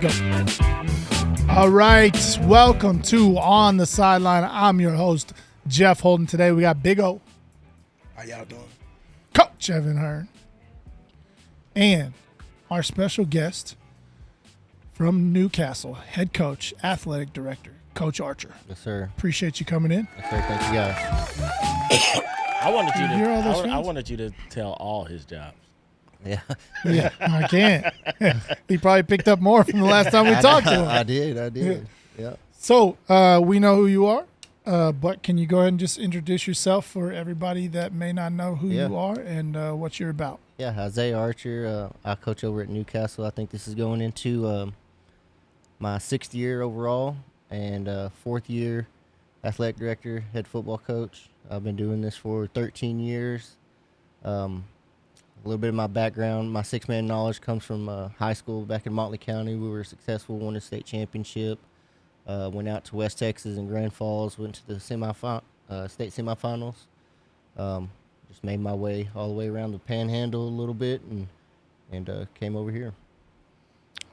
go. All right. Welcome to On The Sideline. I'm your host, Jeff Holden. Today we got Big O. How y'all doing? Coach Evan Hearn. And our special guest from Newcastle, head coach, athletic director, Coach Archer. Yes, sir. Appreciate you coming in. Yes, sir. Thank you, guys. I wanted you to tell all his jobs. Yeah. Yeah, I can't. He probably picked up more from the last time we talked to him. I did. Yeah. So we know who you are, but can you go ahead and just introduce yourself for everybody that may not know who you are and what you're about? Yeah, Isaiah Archer. I coach over at Newcastle. I think this is going into my 6th year overall and 4th year athletic director, head football coach. I've been doing this for 13 years. A little bit of my background, my six-man knowledge comes from high school back in Motley County. We were successful, won a state championship, went out to West Texas and Grand Falls, went to the state semifinals. Just made my way all the way around the Panhandle a little bit and came over here.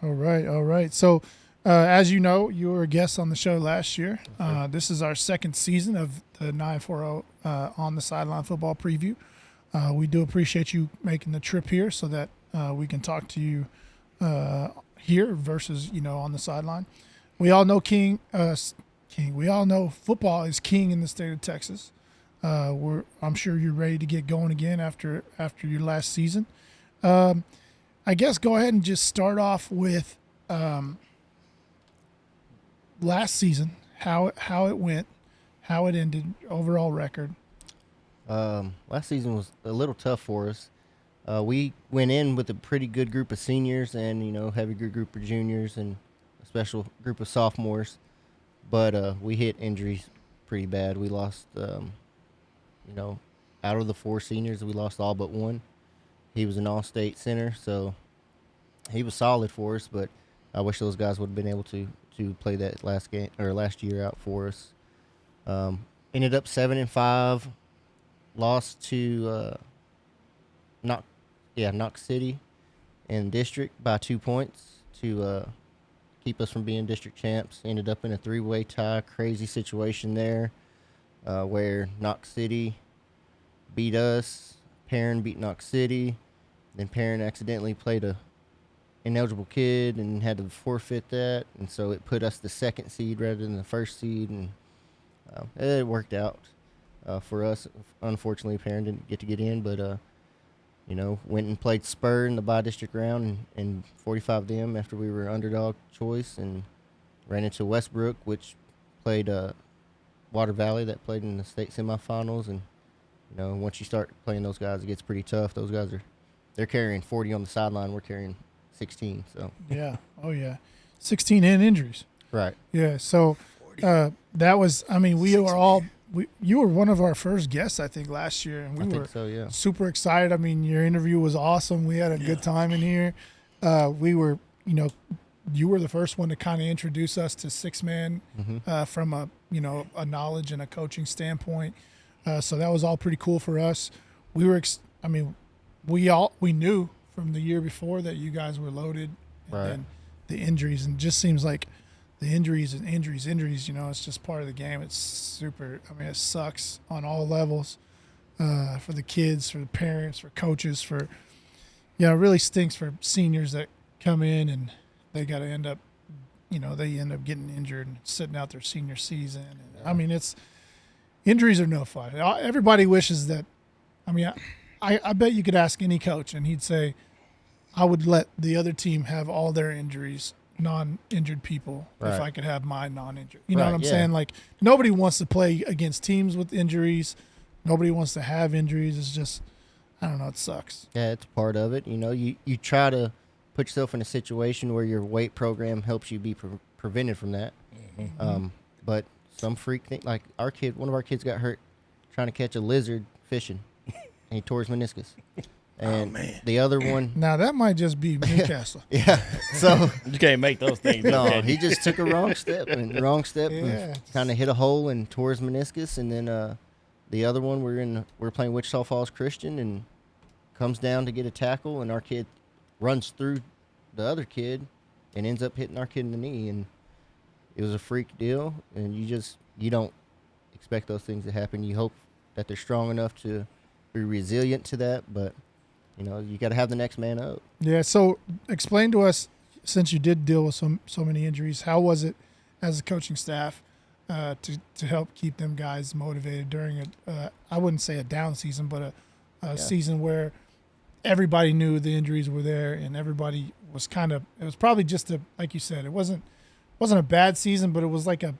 All right. So as you know, you were a guest on the show last year. This is our second season of the 940 On The Sideline football preview. We do appreciate you making the trip here so that we can talk to you here versus, on the sideline. We all know we all know football is king in the state of Texas. I'm sure you're ready to get going again after your last season. I guess go ahead and just start off with last season, how it went, how it ended, overall record. Last season was a little tough for us. We went in with a pretty good group of seniors and, heavy group of juniors and a special group of sophomores. But we hit injuries pretty bad. We lost, out of the 4 seniors, we lost all but one. He was an all-state center, so he was solid for us, but I wish those guys would have been able to play that last year out for us. Ended up 7-5. Lost to Knox City in district by 2 points to keep us from being district champs. Ended up in a 3-way tie, crazy situation there where Knox City beat us, Perrin beat Knox City, then Perrin accidentally played a ineligible kid and had to forfeit that, and so it put us the 2nd seed rather than the 1st seed, and it worked out. For us, unfortunately, Perrin didn't get to get in, but, went and played Spur in the by-district round and 45 them after we were underdog choice and ran into Westbrook, which played Water Valley that played in the state semifinals. And, once you start playing those guys, it gets pretty tough. Those guys they're carrying 40 on the sideline. We're carrying 16. So yeah. Oh, yeah. 16 and injuries. Right. Yeah, so that was – you were one of our first guests, I think, last year, and we were super excited. I mean, your interview was awesome. We had a good time in here. We were, you were the first one to kind of introduce us to six-man from a knowledge and a coaching standpoint. So that was all pretty cool for us. We were, we knew from the year before that you guys were loaded, and the injuries, and it just seems like the injuries, it's just part of the game. It's super, it sucks on all levels for the kids, for the parents, for coaches, it really stinks for seniors that come in and they got to end up, they end up getting injured and sitting out their senior season. And, injuries are no fun. Everybody wishes that, I bet you could ask any coach and he'd say, I would let the other team have all their injuries, non-injured people, if I could have my non-injured. You know what I'm saying? Like, nobody wants to play against teams with injuries. Nobody wants to have injuries. It's just, I don't know, it sucks. Yeah, it's part of it. You try to put yourself in a situation where your weight program helps you be prevented from that. But some freak thing, like one of our kids got hurt trying to catch a lizard fishing, and he tore his meniscus. And the other one. Now, that might just be Newcastle. Yeah. So you can't make those things. No, he just took a wrong step and kind of hit a hole and tore his meniscus. And then the other one, we're playing Wichita Falls Christian and comes down to get a tackle, and our kid runs through the other kid and ends up hitting our kid in the knee. And it was a freak deal, and you don't expect those things to happen. You hope that they're strong enough to be resilient to that, but you got to have the next man up. Yeah. So explain to us, since you did deal with so many injuries, how was it as a coaching staff to help keep them guys motivated during I wouldn't say a down season, but a season where everybody knew the injuries were there and everybody was it was probably just like you said, it wasn't a bad season, but it was like an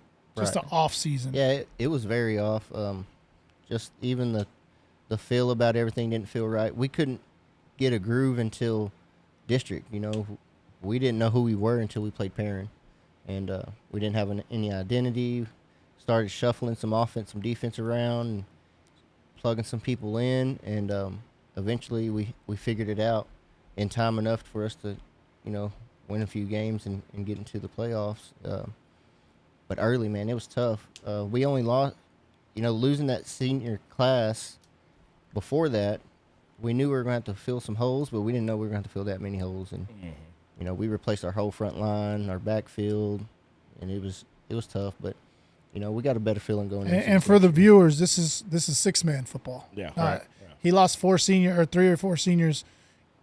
off season. Yeah, it was very off. Just even the feel about everything didn't feel right. We couldn't get a groove until district. We didn't know who we were until we played Perrin, and we didn't have any identity. Started shuffling some offense, some defense around, and plugging some people in, and eventually we figured it out in time enough for us to, win a few games and get into the playoffs. But early, man, it was tough. We only lost, losing that senior class. Before that, we knew we were going to have to fill some holes, but we didn't know we were going to have to fill that many holes. And we replaced our whole front line, our backfield, and it was tough. But we got a better feeling going. And for the viewers, this is 6-man football. Yeah, right. He lost 3 or 4 seniors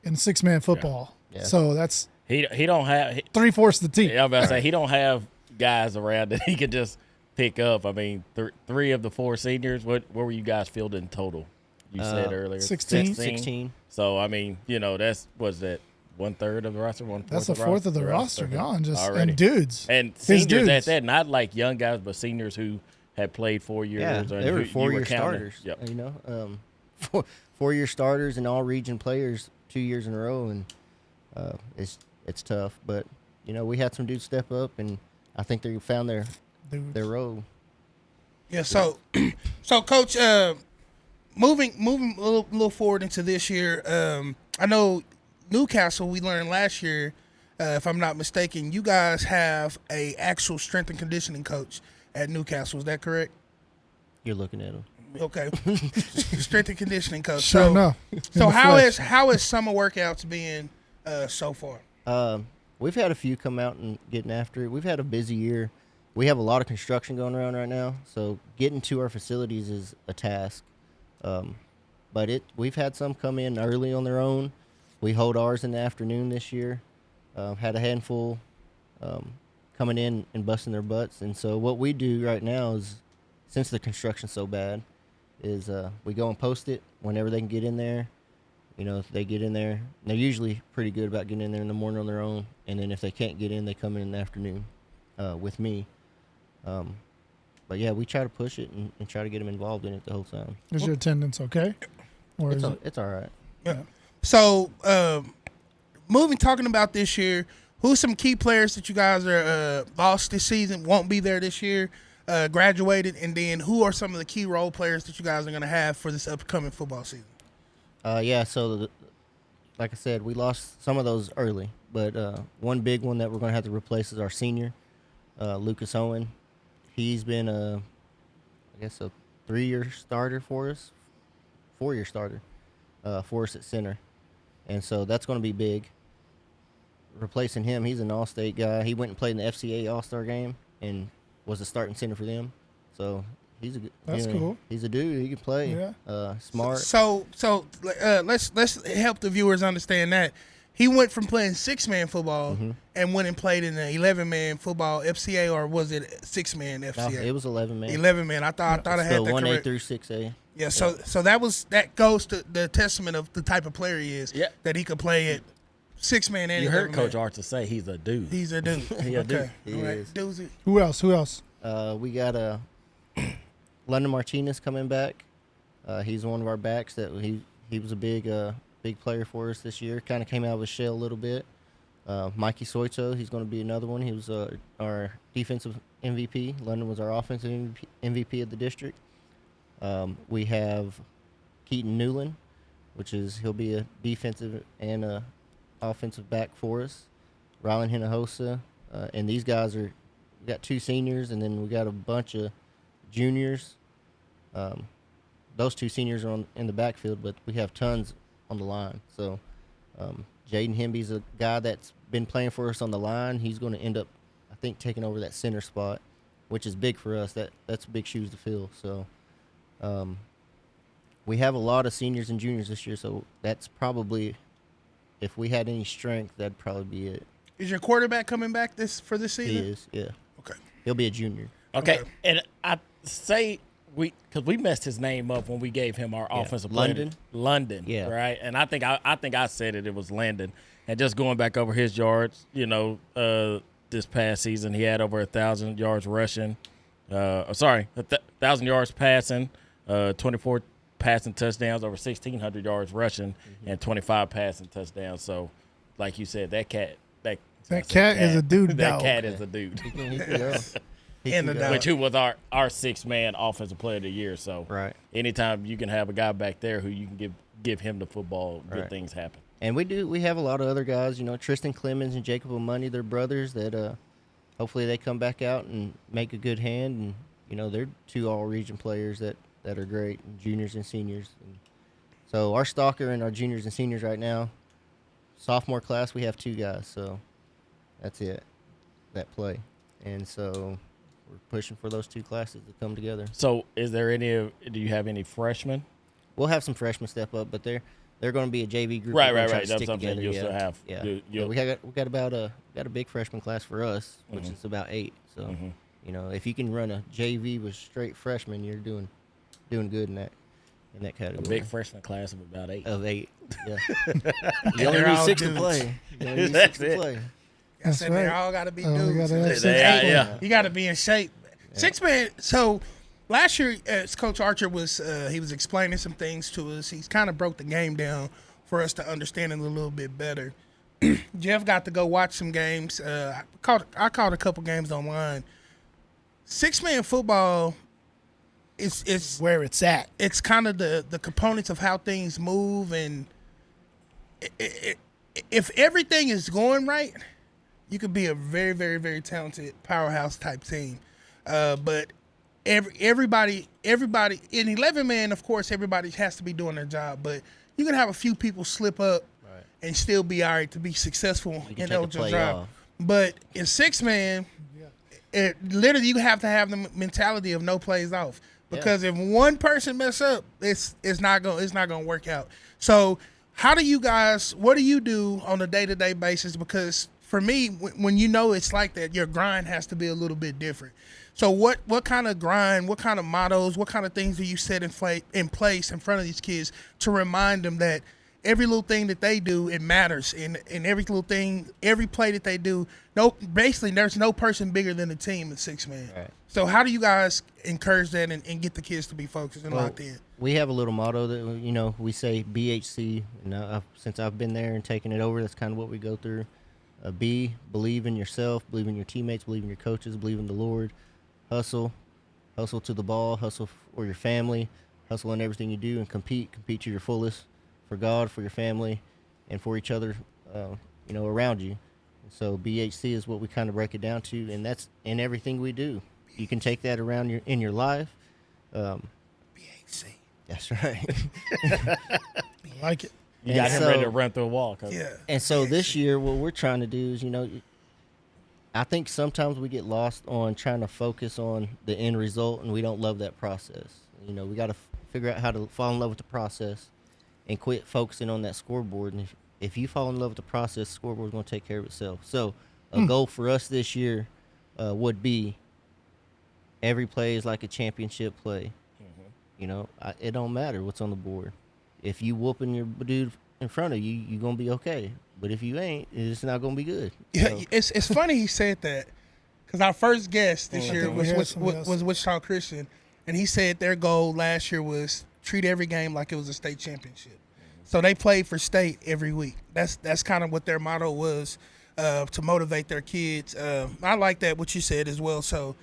in 6-man football. Yeah. So that's he don't have 3/4 of the team. Yeah, I was about to say he don't have guys around that he could just pick up. I mean, 3 of the 4 seniors. What were you guys fielding total? You said earlier 16. So I mean, that's was that 1/3 of the roster, 1/4. That's a fourth of the roster gone, just already. And dudes and seniors at that, not like young guys, but seniors who had played 4 years. Yeah, they were 4-year starters. Yep. 4-year starters and all region players 2 years in a row, and it's tough. But we had some dudes step up, and I think they found their role. Yeah. So Coach, moving a little forward into this year, I know Newcastle. We learned last year, if I'm not mistaken, you guys have a actual strength and conditioning coach at Newcastle. Is that correct? You're looking at him. Okay. Strength and conditioning coach. Sure enough. So how is summer workouts been so far? We've had a few come out and getting after it. We've had a busy year. We have a lot of construction going around right now, so getting to our facilities is a task. But we've had some come in early on their own. We hold ours in the afternoon this year. Had a handful coming in and busting their butts. And so what we do right now is, since the construction's so bad, is we go and post it whenever they can get in there. If they get in there, and they're usually pretty good about getting in there in the morning on their own. And then if they can't get in, they come in the afternoon with me. But yeah, we try to push it and try to get them involved in it the whole time. Is your attendance okay? Or it's all right. Yeah. So, talking about this year, who's some key players that you guys are lost this season, won't be there this year, graduated, and then who are some of the key role players that you guys are going to have for this upcoming football season? So like I said, we lost some of those early, but one big one that we're going to have to replace is our senior, Lucas Owen. He's been a 3-year starter for us, 4-year starter for us at center. And so that's going to be big. Replacing him, he's an all-state guy. He went and played in the FCA All-Star game and was the starting center for them. So that's cool. He's a dude. He can play. Yeah. Smart. So let's help the viewers understand that. He went from playing 6-man football and went and played in the 11-man football FCA, or was it 6-man FCA? No, it was 11-man. 11-man. I thought I had that 1A correct. through 6A. Yeah. So that goes to the testament of the type of player he is. Yeah. That he could play at 6-man and you heard 11-man. Coach Archer say he's a dude. He's a dude. He okay. He all right. is. Doozy. Who else? We got London Martinez coming back. He's one of our backs that he was a big player for us this year. Kind of came out of his shell a little bit. Mikey Soito, he's going to be another one. He was our defensive MVP. London was our offensive MVP of the district. We have Keaton Newland, he'll be a defensive and a offensive back for us. Rylan Hinojosa, and these guys we got 2 seniors, and then we got a bunch of juniors. Those 2 seniors are in the backfield, but we have tons on the line. So Jaden Hemby's a guy that's been playing for us on the line. He's going to end up, I think, taking over that center spot, which is big for us. That's big shoes to fill. So we have a lot of seniors and juniors this year, so that's probably, if we had any strength, that'd probably be it. Is your quarterback coming back for this season? He is, yeah. Okay. He'll be a junior. Okay, and I say because we messed his name up when we gave him our offensive player. London, yeah, right. And I think I said it was Landon. And just going back over his yards, this past season he had over 1,000 yards rushing. 1,000 yards passing, 24 passing touchdowns, over 1,600 yards rushing, and 25 passing touchdowns. So, like you said, that cat is a dude. That cat is a dude. Which who was our 6-man offensive player of the year. So anytime you can have a guy back there who you can give him the football, good things happen. And we have a lot of other guys, Tristan Clemens and Jacob O'Money, they're brothers that hopefully they come back out and make a good hand. And, they're 2 all-region players that are great, and juniors and seniors. And so our stalker and our juniors and seniors right now, sophomore class, we have 2 guys. So that's it, that play. And so we're pushing for those 2 classes to come together. So do you have any freshmen? We'll have some freshmen step up, but they're going to be a JV group. Right. That's something you'll still have. Yeah. We got about a big freshman class for us, which is about 8. So, if you can run a JV with straight freshmen, you're doing good in that category. A big freshman class of about 8. Of 8, yeah. You only need 6 to play. That's it. They all got to be dudes. You got to be in shape. Yeah. 6-man. So last year, as Coach Archer was explaining some things to us. He's kind of broke the game down for us to understand it a little bit better. Jeff got to go watch some games. I caught a couple games online. 6-man football is where it's at. It's kind of the components of how things move, and if everything is going right, you could be a very, very, very talented powerhouse type team. But everybody in 11-man, of course, everybody has to be doing their job. But you can have a few people slip up and still be all right to be successful in those jobs. But in 6-man, literally you have to have the mentality of no plays off. Because if one person mess up, it's not gonna work out. So what do you do on a day-to-day basis? Because for me, when it's like that, your grind has to be a little bit different. So what kind of grind, what kind of mottos, what kind of things do you set in place in front of these kids to remind them that every little thing that they do, it matters, and every little thing, every play that they do, basically there's no person bigger than the team in 6-man. Right. So how do you guys encourage that and get the kids to be focused and locked in? We have a little motto that, we say BHC, and since I've been there and taken it over, that's kind of what we go through. Believe in yourself, believe in your teammates, believe in your coaches, believe in the Lord. Hustle to the ball, hustle for your family, hustle in everything you do, and compete to your fullest for God, for your family, and for each other, around you. So BHC is what we kind of break it down to, and that's in everything we do. You can take that around in your life. BHC. That's right. I like it. You got him ready to run through a wall. Yeah. And so this year, what we're trying to do is, I think sometimes we get lost on trying to focus on the end result, and we don't love that process. We got to figure out how to fall in love with the process and quit focusing on that scoreboard. And if you fall in love with the process, the scoreboard's going to take care of itself. So a goal for us this year would be every play is like a championship play. It don't matter what's on the board. If you whooping your dude in front of you, you're going to be okay. But if you ain't, it's not going to be good. Yeah, it's funny he said that, because our first guest this year was Wichita Christian, and he said their goal last year was treat every game like it was a state championship. So they played for state every week. That's kind of what their motto was, to motivate their kids. I like that, what you said as well. So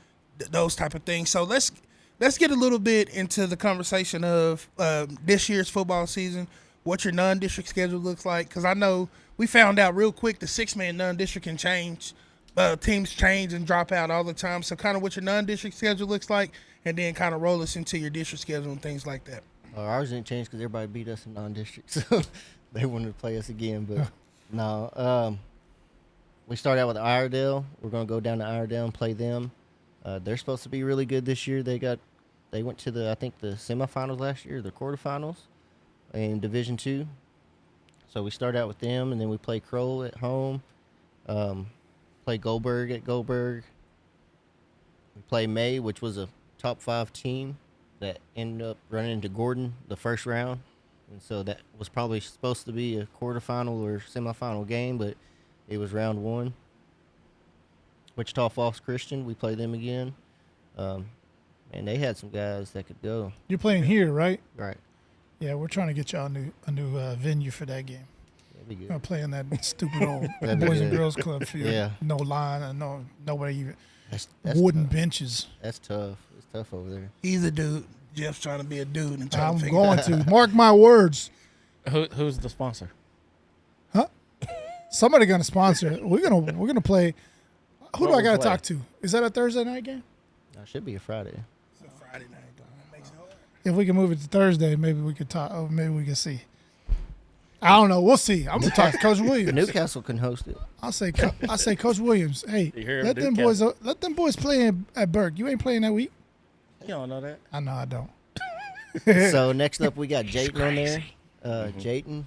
those type of things. So let's get a little bit into the conversation of this year's football season, what your non-district schedule looks like, because I know we found out real quick the 6-man non-district can change. Teams change and drop out all the time. So kind of what your non-district schedule looks like, and then kind of roll us into your district schedule and things like that. Ours didn't change because everybody beat us in non-district, so they wanted to play us again. But No. We start out with Iredale. We're going to go down to Iredale and play them. They're supposed to be really good this year. They went to the semifinals last year, the quarterfinals in Division II. So we start out with them, and then we play Kroll at home. Play Goldberg at Goldberg. We play May, which was a top 5 team that ended up running into Gordon the first round. And so that was probably supposed to be a quarterfinal or semifinal game, but it was round 1. Wichita Falls Christian, we play them again. And they had some guys that could go. You're playing here, right? Right. Yeah, we're trying to get y'all a new venue for that game. That'd be good. We're playing that stupid old That'd be Boys and good. Girls Club field. Yeah. No line and nobody even. That's Wooden tough. benches. That's tough. It's tough over there. He's a dude. Jeff's trying to be a dude and trying I'm to figure going it out. to. Mark my words. Who's the sponsor? Huh? Somebody gonna sponsor it. We're gonna play. Who do What I gotta we play? talk to? Is that a Thursday night game? No, it should be a Friday. It's a Friday night. That makes no sense. If we can move it to Thursday, maybe we could talk. Oh, maybe we can see. I don't know. We'll see. I'm gonna talk to Coach Williams. Newcastle can host it. I say, Coach Williams. Hey, You hear him, let them boys play at Burke. You ain't playing that week. You don't know that. I know I don't. So next up, we got Jayton on there. Jayton,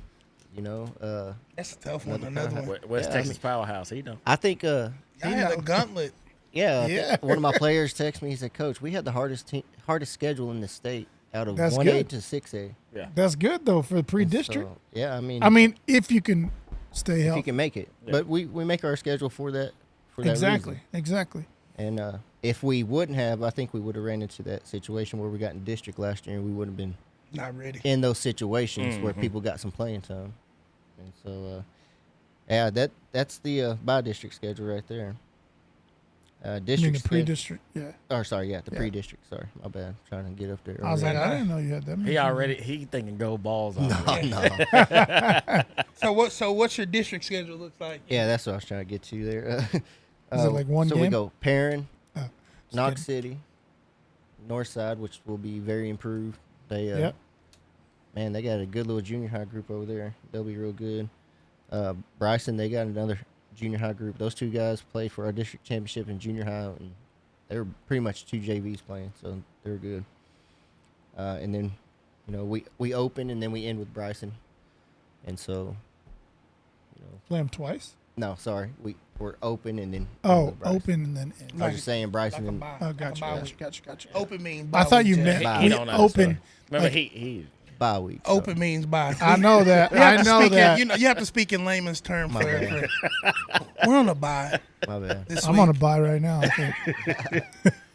That's a tough one. Another Another one. West Yeah, Texas Powerhouse. He know. I think, Y'all had a gauntlet. Yeah. one of my players texted me. He said, "Coach, we had the hardest schedule in the state out of That's 1A good. to 6A." Yeah. That's good though for pre-district. So, yeah, I mean, if you can stay if healthy. you can make it, Yeah. but we make our schedule for that. For that Exactly. reason. Exactly. And if we wouldn't have, I think we would have ran into that situation where we got in district last year, and we would have been Not ready. in those situations where people got some playing time. And so, yeah, that's the by-district schedule right there. I mean District the pre-district. Yeah. the Yeah. pre-district. Sorry, my bad. Trying to get up there. I was like, early. I didn't know you had that. many. He thinking go balls on. no. So what's your district schedule look like? Yeah, that's what I was trying to get to there. Is it like one so we game? go Perrin, Just Knox kidding. City, Northside, which will be very improved. They Yep. man, they got a good little junior high group over there. They'll be real good. Bryson, they got another junior high group. Those two guys play for our district championship in junior high, and they were pretty much 2 JVs playing, so they're good. And then, we open and then we end with Bryson, and so, Play them twice. no, sorry, we're open and then end Oh, with Bryson. open and then in. I was just saying Bryson. Like a and, bye. Oh, Like a gotcha, bye gotcha, week. gotcha. Open means I thought you bi-week, meant Jeff. Bye. He we don't know the open. story. Remember, like- he bye week. so- Open means bye. I know that. You have I to know speak that. you have to speak in layman's term. My For, bad. we're on a bye My bad. this I'm week. on a buy right now. I think.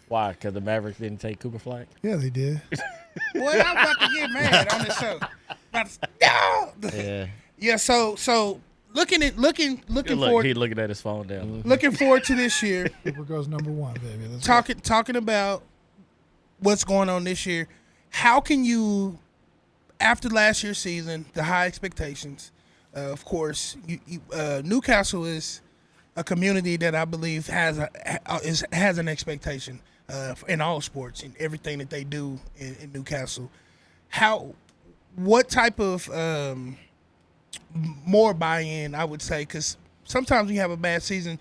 why? Because the Mavericks didn't take Cooper Flag. Yeah, they did. Boy, I'm about to get mad on this show. No! Yeah. Yeah. So looking Look, forward he looking at his phone down. looking forward to this year. Cooper goes number 1, baby. Let's go. Talking about what's going on this year. How can you, after last year's season, the high expectations, of course, Newcastle is a community that I believe has an expectation in all sports and everything that they do in Newcastle. What type of more buy-in, I would say, because sometimes when you have a bad season,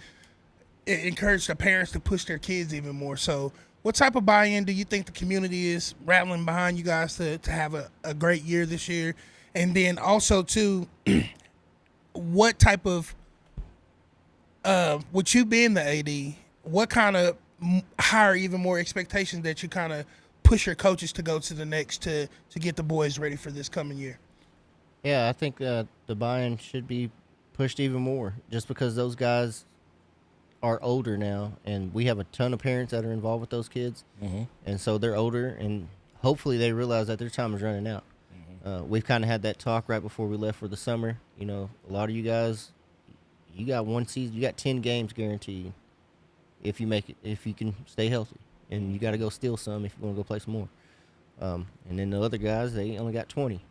it encourages the parents to push their kids even more. So what type of buy-in do you think the community is rattling behind you guys to have a great year this year? And then also, too, what type of, with you being the AD, what kind of higher, even more expectations that you kind of push your coaches to go to the next to get the boys ready for this coming year? Yeah, I think the buy-in should be pushed even more just because those guys are older now, and we have a ton of parents that are involved with those kids, and so they're older, and hopefully they realize that their time is running out. We've kind of had that talk right before we left for the summer. A lot of you guys, you got one season, you got 10 games guaranteed if you make it, if you can stay healthy, and you got to go steal some if you want to go play some more. And then the other guys, they only got 20,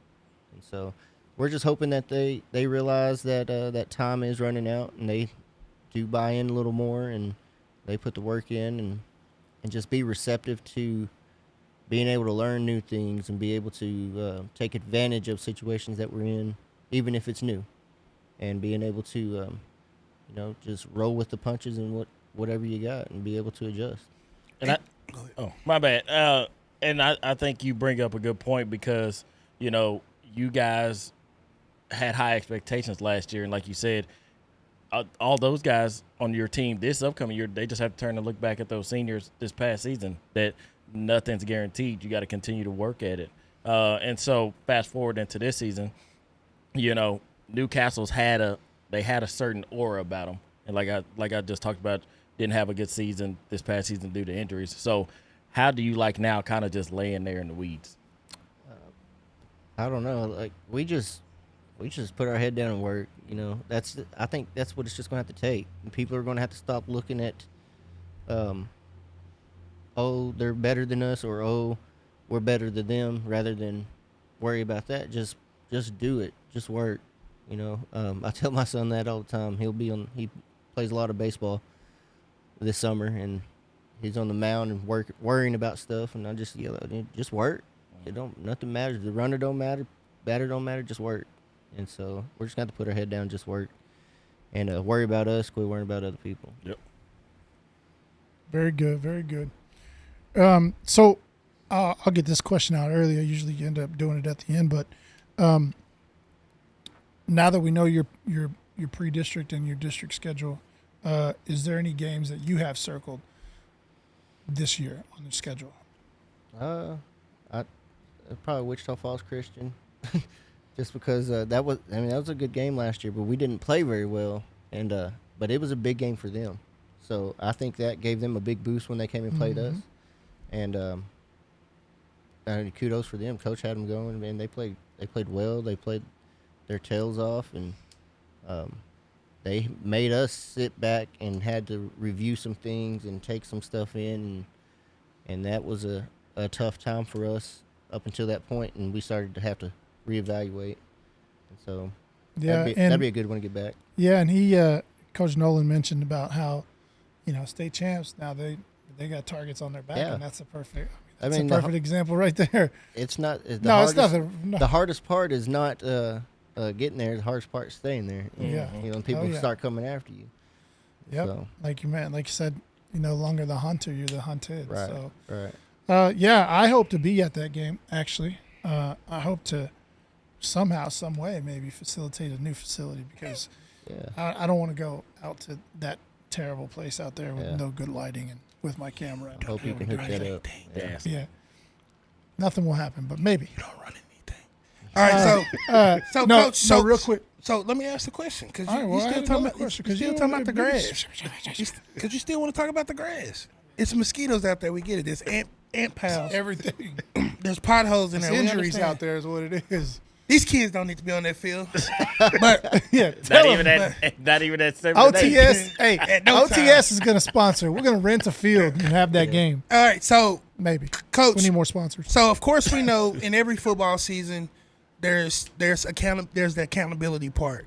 and so we're just hoping that they realize that that time is running out, and they do buy in a little more, and they put the work in, and just be receptive to being able to learn new things and be able to take advantage of situations that we're in, even if it's new. and being able to, just roll with the punches and whatever you got and be able to adjust. And my bad. And I think you bring up a good point because, you guys had high expectations last year. And like you said, all those guys on your team this upcoming year, they just have to turn and look back at those seniors this past season that nothing's guaranteed. You got to continue to work at it. And so fast forward into this season, Newcastle's had a certain aura about them. And like I just talked about, didn't have a good season this past season due to injuries. So how do you like now kind of just laying there in the weeds? I don't know. Like we just put our head down and work. I think that's what it's just going to have to take. And people are going to have to stop looking at, they're better than us, or we're better than them, rather than worry about that. Just do it. Just work. I tell my son that all the time. He plays a lot of baseball this summer, and he's on the mound and worrying about stuff, and I just yell at him, just work. Nothing matters. The runner don't matter, batter don't matter, just work. And so we're just going to have to put our head down, just work, and worry about us, quit worrying about other people. Yep. Very good, very good. So I'll get this question out early. I usually end up doing it at the end, but now that we know your pre-district and your district schedule, is there any games that you have circled this year on the schedule? Probably Wichita Falls Christian, just because that was a good game last year, but we didn't play very well, and but it was a big game for them, so I think that gave them a big boost when they came and played us, and kudos for them. Coach had them going, and they played well. They played their tails off, and they made us sit back and had to review some things and take some stuff in, and that was a tough time for us up until that point, and we started to have to reevaluate. And so that'd be a good one to get back. Yeah, and Coach Nolan mentioned about how, state champs now they got targets on their back, and that's a perfect. That's a perfect example right there. It's not. It's nothing. No. The hardest part is not getting there. The hardest part is staying there. And people start coming after you. Yep. So. Like you said, no longer the hunter, you're the hunted. Right. So. Right. I hope to be at that game, actually. I hope to somehow, some way, maybe facilitate a new facility, because I don't want to go out to that terrible place out there with no good lighting and with my camera. I hope you can hook that up. Yeah. Nothing will happen, but maybe. You don't run anything. All right, so Coach, real quick. So let me ask the question, because you still talking about the grass. Because you still want to talk about the grass. It's mosquitoes out there. We get it. There's ant piles. Everything. There's potholes in there. Injuries out there is what it is. These kids don't need to be on that field. But not even at OTS. Hey, OTS is going to sponsor. We're going to rent a field and have that game. All right, so maybe, Coach, we need more sponsors. So of course we know in every football season there's the accountability part.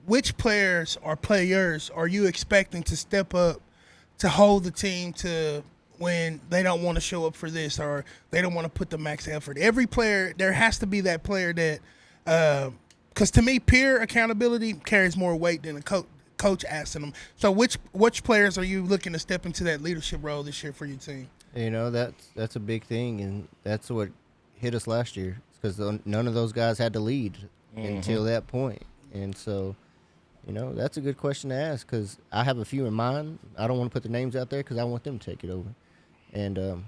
Which players are you expecting to step up to hold the team to when they don't want to show up for this, or they don't want to put the max effort? Every player, there has to be that player that, because to me, peer accountability carries more weight than a coach asking them. So which players are you looking to step into that leadership role this year for your team? That's a big thing, and that's what hit us last year, because none of those guys had to lead until that point. And so, that's a good question to ask, because I have a few in mind. I don't want to put the names out there because I want them to take it over. And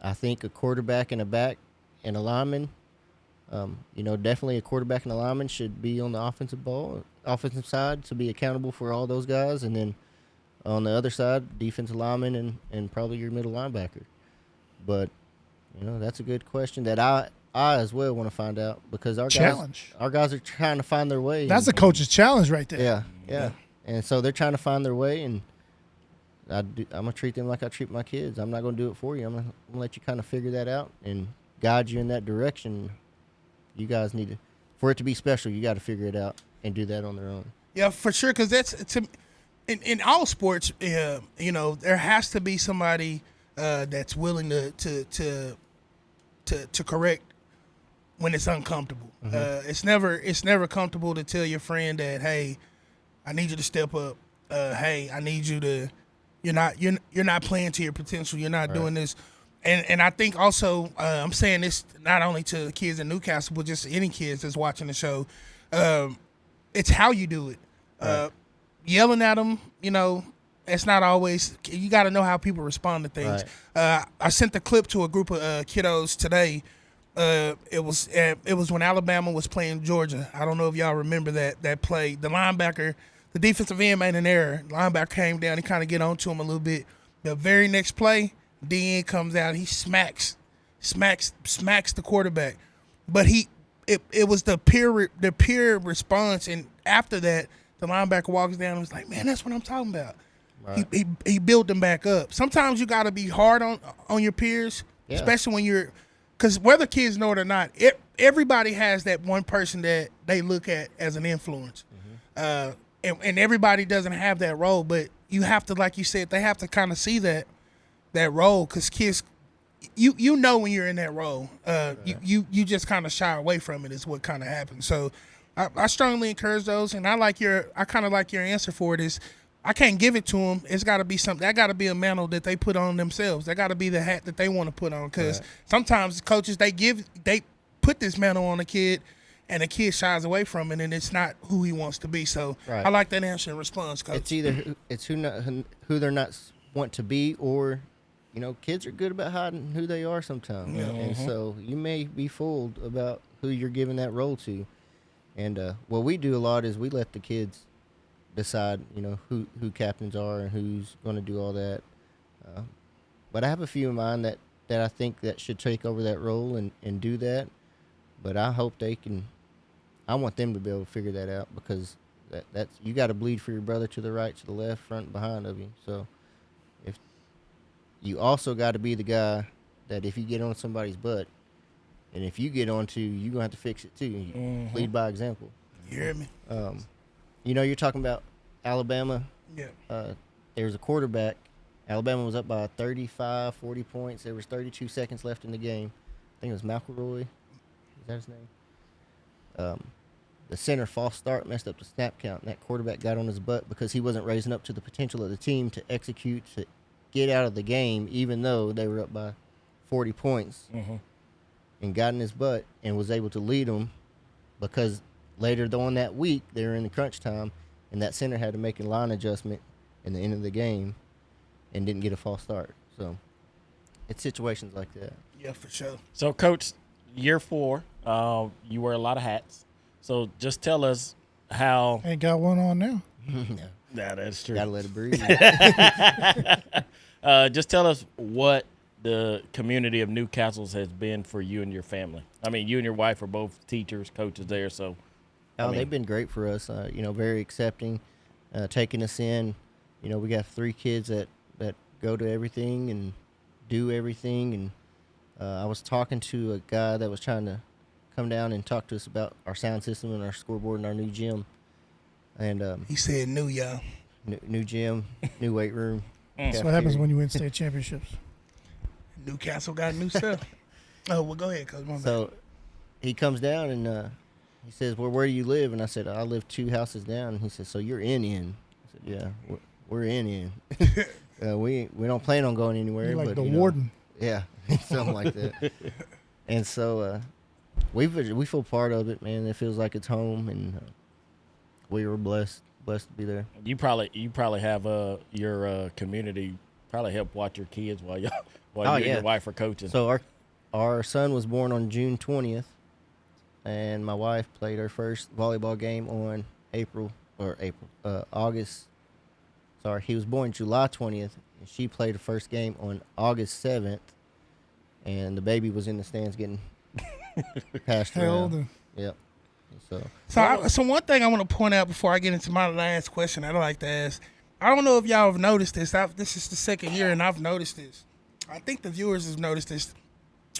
I think a quarterback and a back and a lineman, definitely a quarterback and a lineman should be on the offensive side to be accountable for all those guys. And then on the other side, defensive lineman and probably your middle linebacker. But, that's a good question that I as well want to find out, because our guys are trying to find their way. That's a coach's challenge right there. Yeah. And so they're trying to find their way, and I'm going to treat them like I treat my kids. I'm not going to do it for you. I'm going to let you kind of figure that out and guide you in that direction. You guys need to, for it to be special, you got to figure it out and do that on their own. Yeah, for sure, because that's in all sports. There has to be somebody that's willing to correct when it's uncomfortable. It's never comfortable to tell your friend that, hey, I need you to step up. Hey, I need you to. You're not playing to your potential. You're not doing this. And I think also I'm saying this not only to the kids in Newcastle, but just any kids that's watching the show. It's how you do it. Yelling at them, it's not always. You got to know how people respond to things. I sent the clip to a group of kiddos today. It was when Alabama was playing Georgia. I don't know if y'all remember that play. The linebacker, the defensive end made an error. The linebacker came down. He kind of get onto him a little bit. The very next play, DN comes out. He smacks the quarterback. But it was the peer response. And after that, the linebacker walks down and was like, man, that's what I'm talking about. Right. He built them back up. Sometimes you got to be hard on your peers, especially when you're – because whether kids know it or not, everybody has that one person that they look at as an influence. And everybody doesn't have that role, but you have to, like you said, they have to kind of see that role because kids – you know when you're in that role. You just kind of shy away from it is what kind of happens. So I strongly encourage those, and I kind of like your answer for it is I can't give it to them. It's got to be something. That got to be a mantle that they put on themselves. That got to be the hat that they want to put on because sometimes coaches they put this mantle on a kid, and the kid shies away from it, and it's not who he wants to be. So I like that answer and response, Coach. It's either who they're not want to be, or kids are good about hiding who they are sometimes, and so you may be fooled about who you're giving that role to. And what we do a lot is we let the kids decide, who captains are and who's going to do all that. But I have a few in mind that I think that should take over that role and do that. But I hope they can. I want them to be able to figure that out because that's you got to bleed for your brother to the right, to the left, front, and behind of you. So if you also got to be the guy that if you get on somebody's butt, and if you get on to, you're going to have to fix it too. Lead by example. You hear me? You're talking about Alabama. Yeah. There was a quarterback. Alabama was up by 35, 40 points. There was 32 seconds left in the game. I think it was McElroy. Is that his name? The center false start messed up the snap count, and that quarterback got on his butt because he wasn't raising up to the potential of the team to execute, to get out of the game, even though they were up by 40 points. And got in his butt and was able to lead them because later on that week they were in the crunch time and that center had to make a line adjustment in the end of the game and didn't get a false start. So it's situations like that. Yeah, for sure. So, Coach, year 4, you wear a lot of hats. So just tell us how. Ain't got one on now. Nah, that's true. Gotta let it breathe. Just tell us what the community of Newcastle's has been for you and your family. I mean, you and your wife are both teachers, coaches there, so. They've been great for us, very accepting, taking us in. We got 3 kids that go to everything and do everything. And I was talking to a guy that was trying to come down and talk to us about our sound system and our scoreboard and our new gym. And he said new, y'all. New gym, new weight room. That's what happens when you win state championships. Newcastle got new stuff. Oh, well, go ahead, Coach. So he comes down and he says, well, where do you live? And I said, I live 2 houses down. And he said, so you're in. I said, yeah, we're in. We don't plan on going anywhere. You're like but, the warden. Yeah, something like that. And so we feel part of it, man. It feels like it's home, and we were blessed to be there. You probably have your community probably help watch your kids while you and your wife are coaching. So our son was born on June 20th, and my wife played her first volleyball game on August. Sorry, he was born July 20th, and she played the first game on August 7th, and the baby was in the stands getting passed around. Yep. So one thing I want to point out before I get into my last question I'd like to ask, I don't know if y'all have noticed this. This is the second year, and I've noticed this. I think the viewers have noticed this.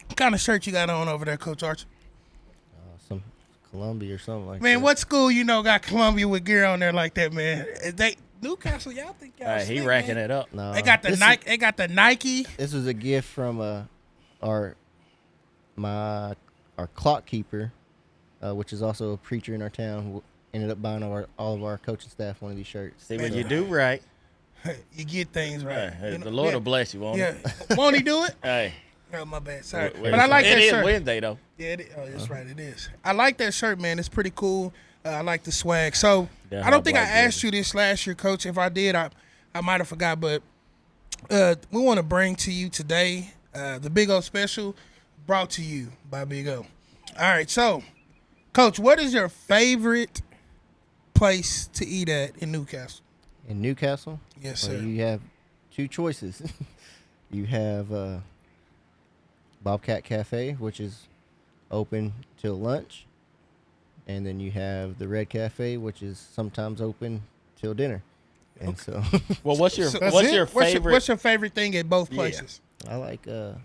What kind of shirt you got on over there, Coach Archer? Some Columbia or something like that. Man, what school got Columbia with gear on there like that, man? Newcastle, y'all think y'all he racking it up. No, they got the Nike. They got the Nike. This was a gift from our our clock keeper, which is also a preacher in our town, ended up buying all of our coaching staff one of these shirts. See, when you do right, you get things right. Hey, the Lord will bless you, won't he? Won't he do it? Hey. Oh, my bad. Sorry. But I like that shirt. It is Wednesday, though. Yeah, that's right. It is. I like that shirt, man. It's pretty cool. I like the swag. So, Yeah, I don't think I asked you this last year, Coach. If I did, I might have forgot. But we want to bring to you today the Big O Special brought to you by Big O. All right. So, Coach, what is your favorite place to eat at in Newcastle? In Newcastle? Yes, sir. You have two choices. You have Bobcat Cafe, which is open till lunch. And then you have the Red Cafe, which is sometimes open till dinner. And so, well, what's your favorite? What's your favorite thing at both places? I like the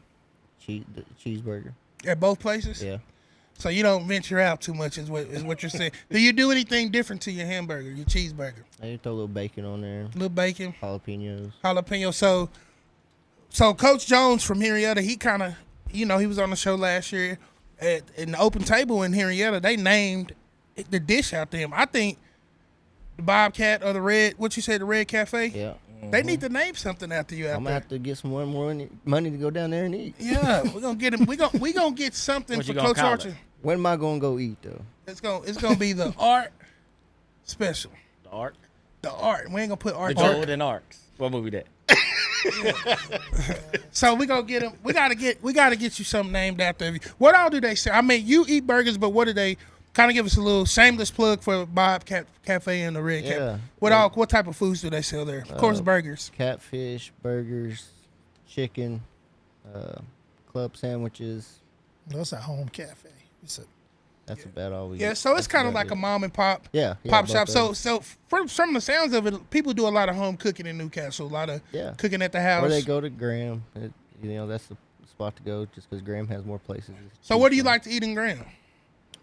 cheeseburger. At both places? Yeah. So you don't venture out too much, is what you're saying. Do you do anything different to your hamburger, your cheeseburger? I throw a little bacon on there. A little bacon, jalapeno. So Coach Jones from Henrietta, he kind of, he was on the show last year in the open table in Henrietta. They named the dish after him. I think the Bobcat or the Red, the Red Cafe? Yeah. They need to name something after you. I'm gonna have to get some more money to go down there and eat. Yeah, we're gonna get him. We gonna get something for Coach Archer. When am I gonna go eat though? It's gonna be the Art Special. The Ark. The Art. We ain't gonna put Art. The Golden Arcs. What movie that? So we gonna get him. We gotta get you something named after you. What all do they say? I mean, you eat burgers, but what do they? Kind of give us a little shameless plug for Bobcat Cafe and the Red Cafe. What type of foods do they sell there? Of course, burgers. Catfish, burgers, chicken, club sandwiches. That's a home cafe. That's about all we. Yeah, so it's kind of like a mom and pop. Pop shop. So from the sounds of it, people do a lot of home cooking in Newcastle. A lot of cooking at the house. Or they go to Graham. That's the spot to go, just because Graham has more places. So what do you like to eat in Graham?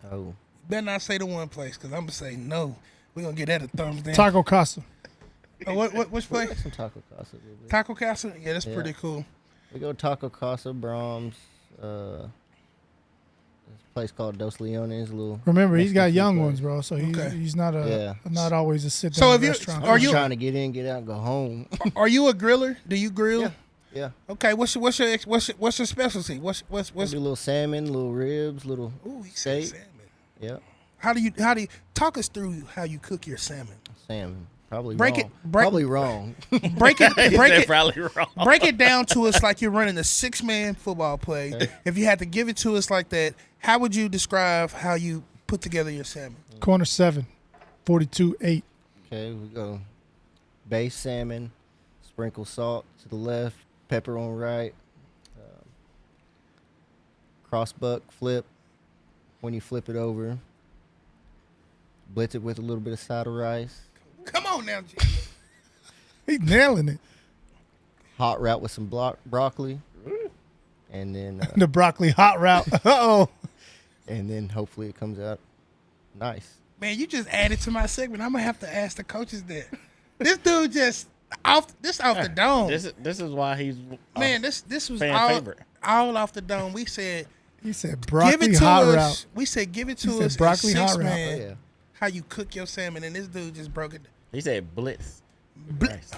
Oh. Better not say the one place, because I'm going to say no. We're going to get that a thumbs down. Taco Casa. Which place? Like some Taco Casa. Taco Casa? Yeah, that's pretty cool. We go Taco Casa, Brahms, this place called Dos Leones. Remember, he's got young ones, bro, so he's not not always a sit-down restaurant. I'm just trying to get in, get out, and go home. Are you a griller? Do you grill? Yeah. Okay, what's your specialty? What's do a little salmon, little ribs, little steak. Salmon. Yeah. How do you talk us through how you cook your salmon? Salmon. Probably wrong. Break it probably wrong. Break it down to us like you're running a 6-man football play. If you had to give it to us like that, how would you describe how you put together your salmon? Corner 7, 42-8. Okay, we go base salmon, sprinkle salt to the left, pepper on right, cross buck flip. When you flip it over, blitz it with a little bit of side of rice. Come on now, G. He's nailing it. Hot route with some broccoli, and then the broccoli hot route. Uh-oh. And then hopefully it comes out nice. Man, you just added to my segment. I'm gonna have to ask the coaches that. This dude just off the dome. This is why he's this was favorite. All off the dome. We said. He said broccoli hot route. We said give it to us. Broccoli hot route. Man, how you cook your salmon, and this dude just broke it. He said blitz.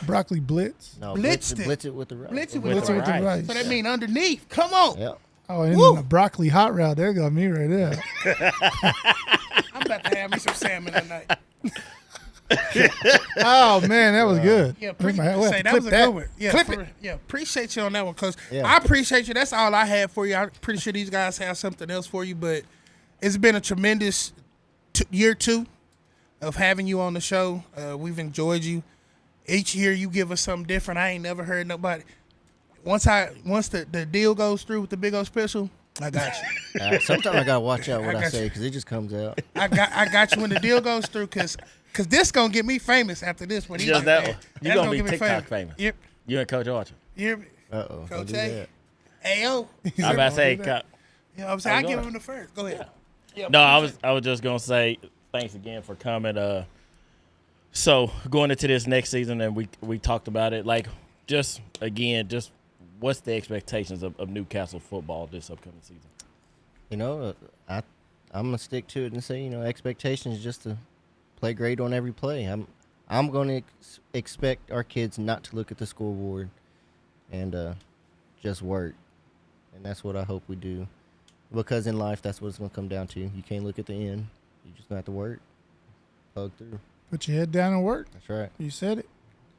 Broccoli blitz. No, blitz it with the rice. Blitz it with the rice. So that mean underneath. Come on. Yep. Oh, and then the broccoli hot route. There got me right there. I'm about to have me some salmon tonight. Oh man, that was good. Yeah, that was a good one. Yeah, clip it. Yeah, appreciate you on that one, Coach. Yeah. I appreciate you. That's all I had for you. I'm pretty sure these guys have something else for you, but it's been a tremendous year 2 of having you on the show. We've enjoyed you. Each year you give us something different. I ain't never heard nobody. Once the deal goes through with the Big O Special, I got you. Sometimes I gotta watch out what I say because it just comes out. I got you when the deal goes through because this gonna get me famous after this one. Just that one. You gonna be TikTok famous. Yep. You and Coach Archer. Yep. Uh-oh. Coach A. Ayo. I'm about to say. I'm saying I give him the first. Go ahead. Yeah. No, I was just gonna say thanks again for coming. So going into this next season, and we talked about it. Like just what's the expectations of Newcastle football this upcoming season? I'm gonna stick to it and say, expectations is just to play great on every play. I'm gonna expect our kids not to look at the scoreboard and just work, and that's what I hope we do. Because in life, that's what it's gonna come down to. You can't look at the end. You just gonna have to work, plug through. Put your head down and work. That's right. You said it.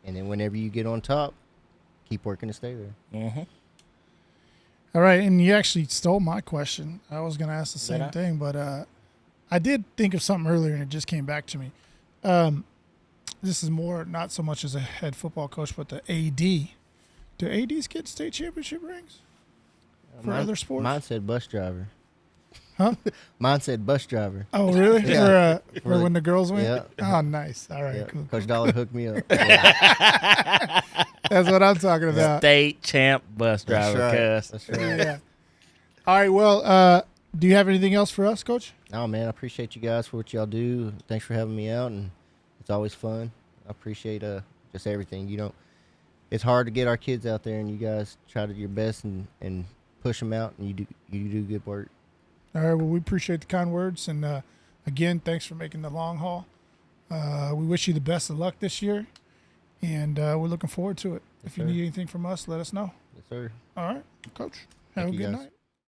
And then whenever you get on top, keep working to stay there. Mm-hmm. All right, and you actually stole my question. I was going to ask the same thing, but I did think of something earlier, and it just came back to me. This is more not so much as a head football coach, but the AD. Do ADs get state championship rings for other sports? Mine said bus driver. Huh? Mine said bus driver. Oh, really? Yeah. For when the girls win? Yeah. Oh, nice. All right, cool. Coach Dollar hooked me up. Yeah. That's what I'm talking about. State champ bus driver, That's right. Yeah. All right, well, do you have anything else for us, Coach? No, man, I appreciate you guys for what y'all do. Thanks for having me out, and it's always fun. I appreciate just everything. It's hard to get our kids out there, and you guys try to do your best and push them out, and you do good work. All right, well, we appreciate the kind words, and again, thanks for making the long haul. We wish you the best of luck this year, and we're looking forward to it. Yes, if you need anything from us, let us know. Yes, sir. All right, Coach. Have a good night.